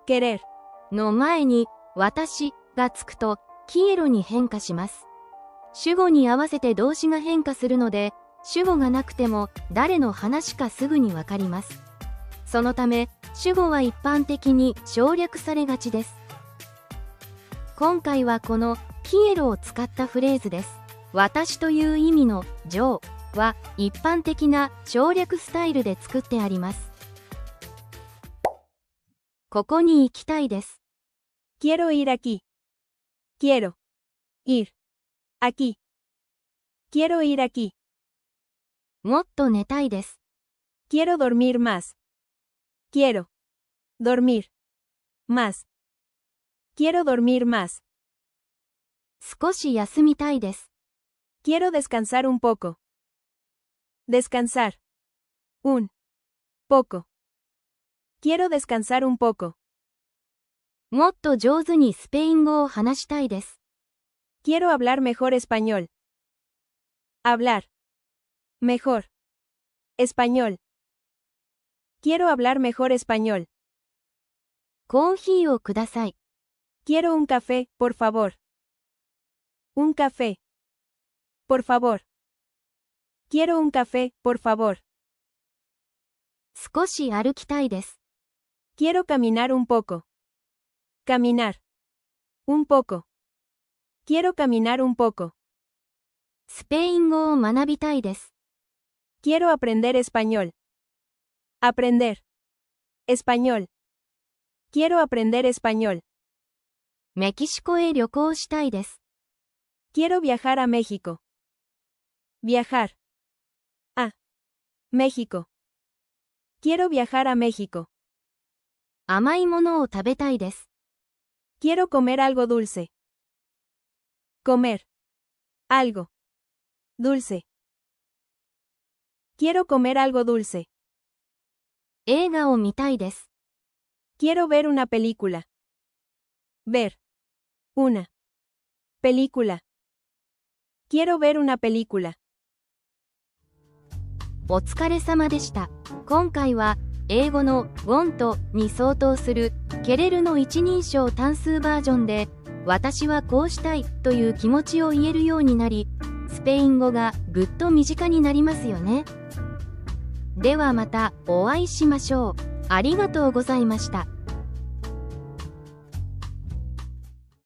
querer の前に私がつくとキエロに変化します。主語に合わせて動詞が変化するので、主語がなくても誰の話かすぐにわかります。そのため主語は一般的に省略されがちです。今回はこのキエロを使ったフレーズです。私という意味のジョーは一般的な省略スタイルで作ってあります。ここに行きたいです。quiero ir aquí. Quiero ir aquí. Quiero ir aquí. もっと寝たいです。Quiero dormir más. Quiero dormir más. Quiero dormir más. 少し休みたいです。Quiero descansar un poco. Descansar. Un poco. Quiero descansar un poco. もっと上手にスペイン語を話したいです。Quiero hablar mejor español. Hablar mejor español. Quiero hablar mejor español. コーヒーをください。Quiero un café, por favor. Un café. Por favor. Quiero un café, por favor. 少し歩きたいです。Quiero caminar un poco. Caminar. Un poco. Quiero caminar un poco. スペイン語を学びたいです。Quiero aprender español. Aprender. Español. Quiero aprender español. メキシコへ旅行したいです。Quiero viajar a México. Viajar. A México. Quiero viajar a México. 甘いものを食べたいです。Quiero comer algo dulce. Comer. Algo. Dulce. Quiero comer algo dulce. 映画を見たいです。Quiero ver una película. Ver. Una. Película. Quiero ver una película. お疲れ様でした。今回は英語の want に相当するケレルの一人称単数バージョンで私はこうしたいという気持ちを言えるようになり、スペイン語がぐっと身近になりますよね。ではまたお会いしましょう。ありがとうございました。